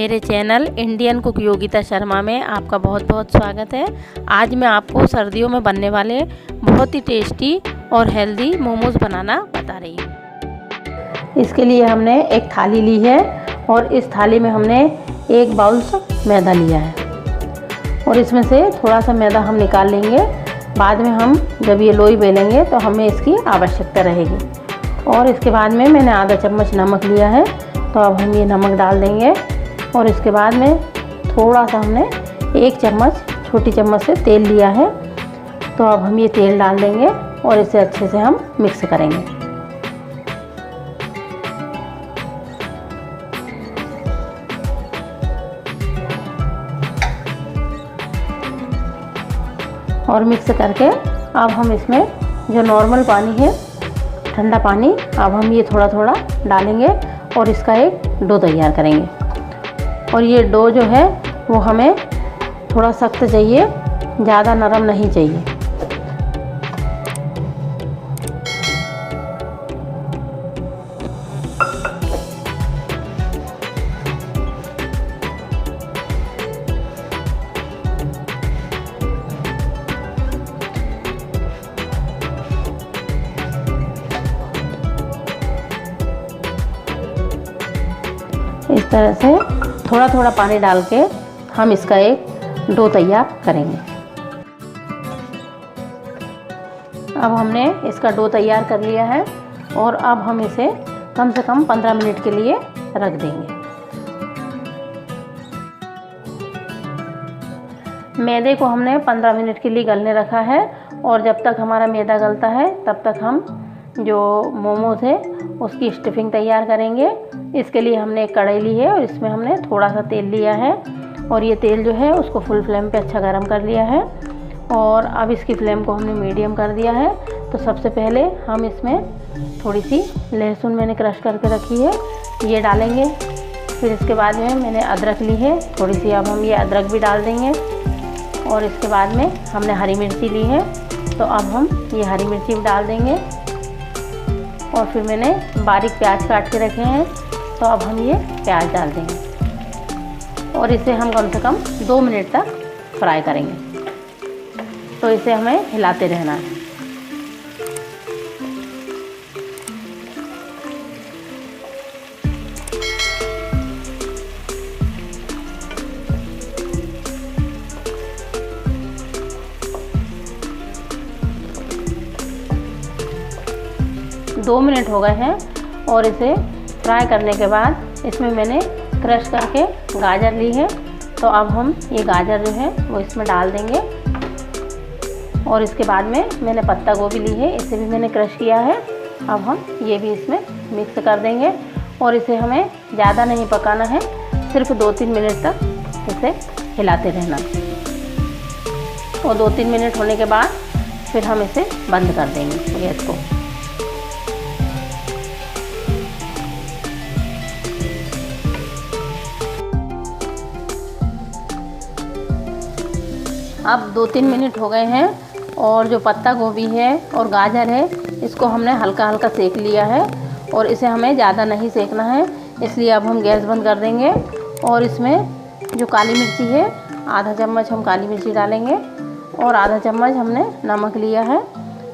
मेरे channel Indian cook Yogita Sharma में आपका बहुत बहुत स्वागत है। आज मैं आपको सर्दियों में बनने वाले बहुत ही टेस्टी और हेल्दी मोमोज़ बनाना बता रही हूँ। इसके लिए हमने एक थाली ली है और इस थाली में हमने 1 बाउल मैदा लिया है और इसमें से थोड़ा सा मैदा हम निकाल लेंगे। बाद में हम जब ये लोई बेलेंगे तो हमें इसकी आवश्यकता रहेगी। और इसके बाद में मैंने आधा चम्मच नमक लिया है, तो अब हम ये नमक डाल देंगे। और इसके बाद में थोड़ा सा हमने 1 चम्मच छोटी चम्मच से तेल लिया है, तो अब हम ये तेल डाल देंगे और इसे अच्छे से हम मिक्स करेंगे। और मिक्स करके अब हम इसमें जो नॉर्मल पानी है, ठंडा पानी, अब हम ये थोड़ा थोड़ा डालेंगे और इसका एक डो तैयार करेंगे। और ये डो जो है वो हमें थोड़ा सख्त चाहिए, ज़्यादा नरम नहीं चाहिए। इस तरह से थोड़ा थोड़ा पानी डाल के हम इसका एक डो तैयार करेंगे। अब हमने इसका डो तैयार कर लिया है और अब हम इसे कम से कम 15 मिनट के लिए रख देंगे। मैदे को हमने 15 मिनट के लिए गलने रखा है और जब तक हमारा मैदा गलता है तब तक हम जो मोमोज है उसकी स्टफिंग तैयार करेंगे। इसके लिए हमने एक कढ़ाई ली है और इसमें हमने थोड़ा सा तेल लिया है और ये तेल जो है उसको फुल फ्लेम पे अच्छा गरम कर लिया है। और अब इसकी फ्लेम को हमने मीडियम कर दिया है। तो सबसे पहले हम इसमें थोड़ी सी लहसुन मैंने क्रश करके रखी है, ये डालेंगे। फिर इसके बाद में मैंने अदरक ली है थोड़ी सी, अब हम ये अदरक भी डाल देंगे। और इसके बाद में हमने हरी मिर्ची ली है, तो अब हम ये हरी मिर्ची भी डाल देंगे। और फिर मैंने बारीक प्याज काट के रखे हैं, तो अब हम ये प्याज डाल देंगे और इसे हम कम से कम 2 मिनट तक फ्राई करेंगे। तो इसे हमें हिलाते रहना है। दो मिनट हो गए हैं और इसे फ्राई करने के बाद इसमें मैंने क्रश करके गाजर ली है, तो अब हम ये गाजर जो है वो इसमें डाल देंगे। और इसके बाद में मैंने पत्ता गोभी ली है, इसे भी मैंने क्रश किया है। अब हम ये भी इसमें मिक्स कर देंगे और इसे हमें ज़्यादा नहीं पकाना है, सिर्फ 2-3 मिनट तक इसे हिलाते रहना। और 2-3 मिनट होने के बाद फिर हम इसे बंद कर देंगे गैस को। अब 2-3 मिनट हो गए हैं और जो पत्ता गोभी है और गाजर है इसको हमने हल्का हल्का सेक लिया है और इसे हमें ज़्यादा नहीं सेकना है, इसलिए अब हम गैस बंद कर देंगे। और इसमें जो काली मिर्ची है, आधा चम्मच हम काली मिर्ची डालेंगे और आधा चम्मच हमने नमक लिया है।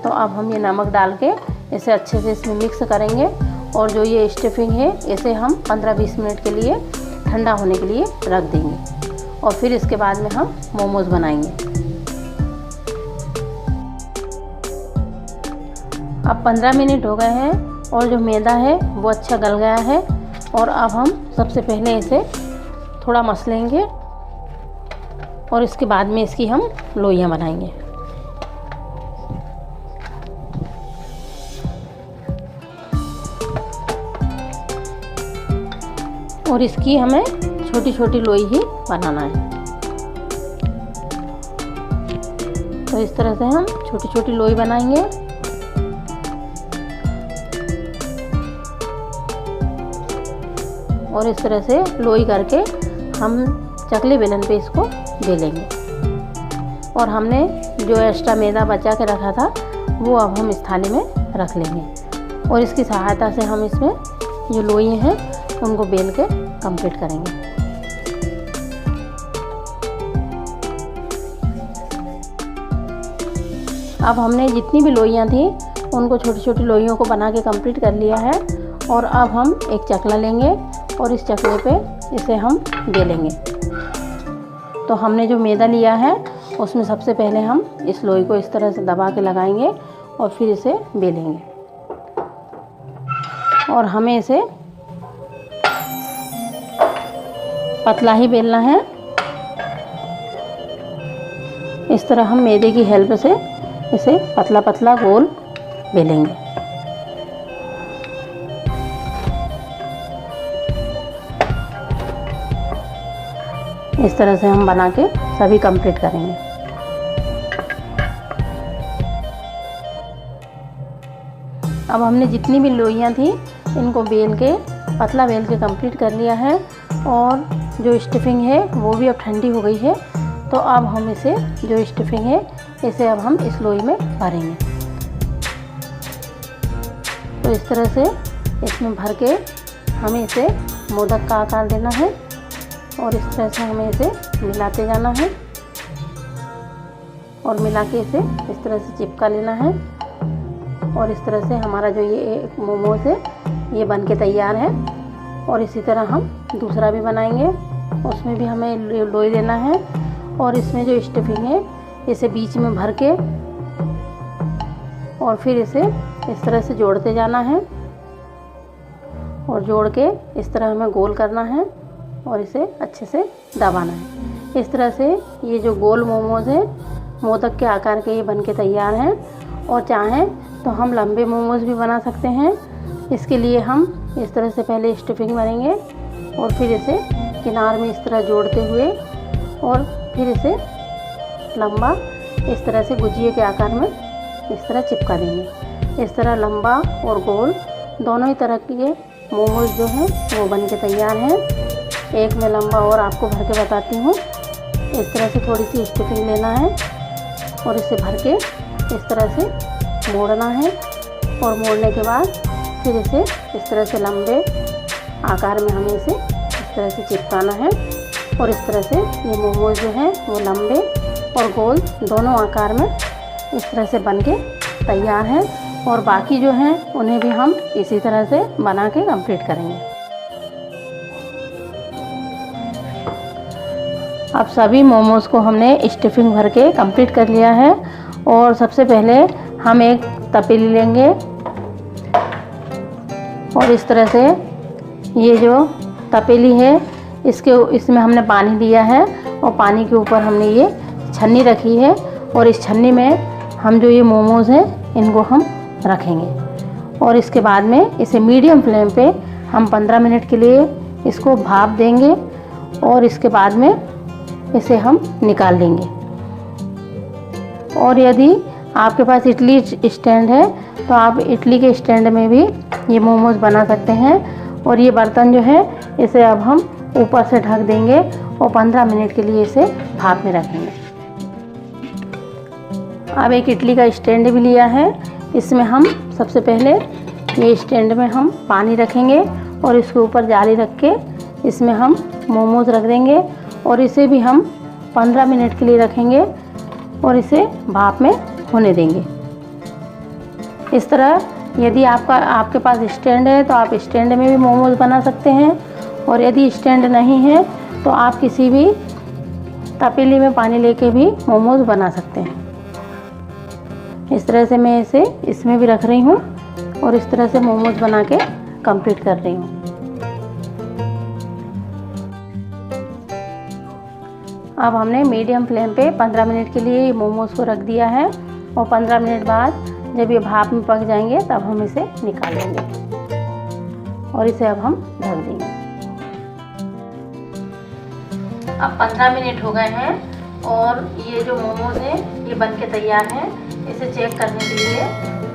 तो अब हम ये नमक डाल के इसे अच्छे से इसमें मिक्स करेंगे। और जो ये स्टफिंग है इसे हम 15-20 मिनट के लिए ठंडा होने के लिए रख देंगे और फिर इसके बाद में हम मोमोज़ बनाएंगे। अब 15 मिनट हो गए हैं और जो मैदा है वो अच्छा गल गया है। और अब हम सबसे पहले इसे थोड़ा मस लेंगे और इसके बाद में इसकी हम लोइयां बनाएंगे। और इसकी हमें छोटी छोटी लोई ही बनाना है। तो इस तरह से हम छोटी छोटी लोई बनाएंगे। और इस तरह से लोई करके हम चकले बेलन पे इसको बेलेंगे। और हमने जो एक्स्ट्रा मैदा बचा के रखा था वो अब हम इस थाली में रख लेंगे और इसकी सहायता से हम इसमें जो लोई हैं उनको बेल के कंप्लीट करेंगे। अब हमने जितनी भी लोइयाँ थी उनको छोटी छोटी लोइयों को बना के कंप्लीट कर लिया है। और अब हम एक चकला लेंगे और इस चकले पे इसे हम बेलेंगे। तो हमने जो मैदा लिया है उसमें सबसे पहले हम इस लोई को इस तरह से दबा के लगाएंगे और फिर इसे बेलेंगे। और हमें इसे पतला ही बेलना है। इस तरह हम मैदे की हेल्प से इसे पतला पतला गोल बेलेंगे। इस तरह से हम बना के सभी कंप्लीट करेंगे। अब हमने जितनी भी लोइयाँ थी इनको बेल के पतला बेल के कंप्लीट कर लिया है। और जो स्टफिंग है वो भी अब ठंडी हो गई है। तो अब हम इसे जो स्टफिंग है इसे अब हम इस लोई में भरेंगे। तो इस तरह से इसमें भर के हमें इसे मोदक का आकार देना है और इस तरह से हमें इसे मिलाते जाना है और मिला के इसे इस तरह से चिपका लेना है। और इस तरह से हमारा जो ये मोमोज है ये बन के तैयार है। और इसी तरह हम दूसरा भी बनाएंगे, उसमें भी हमें लोई देना है और इसमें जो स्टफिंग है इसे बीच में भर के और फिर इसे इस तरह से जोड़ते जाना है और जोड़ के इस तरह हमें गोल करना है और इसे अच्छे से दबाना है। इस तरह से ये जो गोल मोमोज है मोदक के आकार के ये बन के तैयार हैं। और चाहें तो हम लंबे मोमोज भी बना सकते हैं। इसके लिए हम इस तरह से पहले स्टफिंग भरेंगे और फिर इसे किनार में इस तरह जोड़ते हुए और फिर इसे लंबा इस तरह से गुजिये के आकार में इस तरह चिपका देंगे। इस तरह लंबा और गोल दोनों ही तरह के मोमोज जो हैं वो बन के तैयार हैं। एक मैं लंबा और आपको भर के बताती हूँ। इस तरह से थोड़ी सी स्टफिंग लेना है और इसे भर के इस तरह से मोड़ना है और मोड़ने के बाद फिर इसे इस तरह से लंबे आकार में हमें इसे इस तरह से चिपकाना है। और इस तरह से ये मोमोज जो हैं वो लंबे और गोल दोनों आकार में इस तरह से बन के तैयार हैं। और बाकी जो हैं उन्हें भी हम इसी तरह से बना के कंप्लीट करेंगे। अब सभी मोमोज को हमने स्टफिंग भर के कंप्लीट कर लिया है। और सबसे पहले हम एक तपेली लेंगे और इस तरह से ये जो तपेली है इसमें हमने पानी दिया है और पानी के ऊपर हमने ये छन्नी रखी है। और इस छन्नी में हम जो ये मोमोज हैं इनको हम रखेंगे और इसके बाद में इसे मीडियम फ्लेम पे हम 15 मिनट के लिए इसको भाप देंगे और इसके बाद में इसे हम निकाल लेंगे। और यदि आपके पास इडली स्टैंड है तो आप इडली के स्टैंड में भी ये मोमोज बना सकते हैं। और ये बर्तन जो है इसे अब हम ऊपर से ढक देंगे और 15 मिनट के लिए इसे भाप में रखेंगे। अब एक इडली का स्टैंड भी लिया है। इसमें हम सबसे पहले ये स्टैंड में हम पानी रखेंगे और इसके ऊपर जाली रख के इसमें हम मोमोज रख देंगे और इसे भी हम 15 मिनट के लिए रखेंगे और इसे भाप में होने देंगे। इस तरह यदि आपके पास स्टैंड है तो आप स्टैंड में भी मोमोज बना सकते हैं। और यदि स्टैंड नहीं है तो आप किसी भी तपेली में पानी लेके भी मोमोज बना सकते हैं। इस तरह से मैं इसे इसमें भी रख रही हूँ और इस तरह से मोमोज बना के कंप्लीट कर रही हूँ। अब हमने मीडियम फ्लेम पे 15 मिनट के लिए मोमोज को रख दिया है और 15 मिनट बाद जब ये भाप में पक जाएंगे तब हम इसे निकाल लेंगे और इसे अब हम ढक देंगे। अब 15 मिनट हो गए हैं और ये जो मोमोज हैं ये बन के तैयार हैं। इसे चेक करने के लिए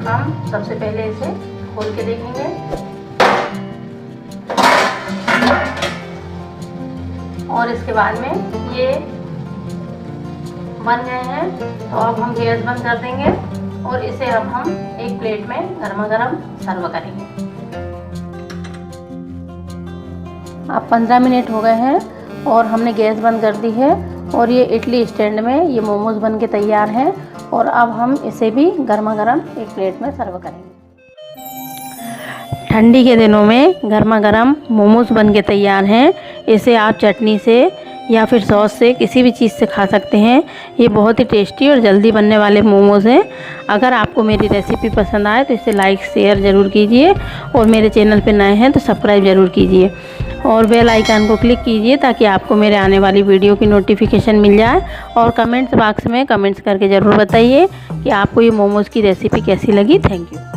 हम सबसे पहले इसे खोल के देखेंगे। और इसके बाद में ये बन गए हैं तो अब हम गैस बंद कर देंगे और इसे अब हम एक प्लेट में गर्मा गर्म सर्व करेंगे। अब 15 मिनट हो गए हैं और हमने गैस बंद कर दी है और ये इडली स्टैंड में ये मोमोज बन के तैयार हैं और अब हम इसे भी गर्मा गर्म एक प्लेट में सर्व करेंगे। ठंडी के दिनों में गर्मा गर्म मोमोज़ बन के तैयार हैं। इसे आप चटनी से या फिर सॉस से किसी भी चीज़ से खा सकते हैं। ये बहुत ही टेस्टी और जल्दी बनने वाले मोमोज़ हैं। अगर आपको मेरी रेसिपी पसंद आए तो इसे लाइक शेयर ज़रूर कीजिए और मेरे चैनल पर नए हैं तो सब्सक्राइब ज़रूर कीजिए और बेल आइकन को क्लिक कीजिए ताकि आपको मेरे आने वाली वीडियो की नोटिफिकेशन मिल जाए। और कमेंट्स बॉक्स में कमेंट्स करके ज़रूर बताइए कि आपको ये मोमोज़ की रेसिपी कैसी लगी। Thank you.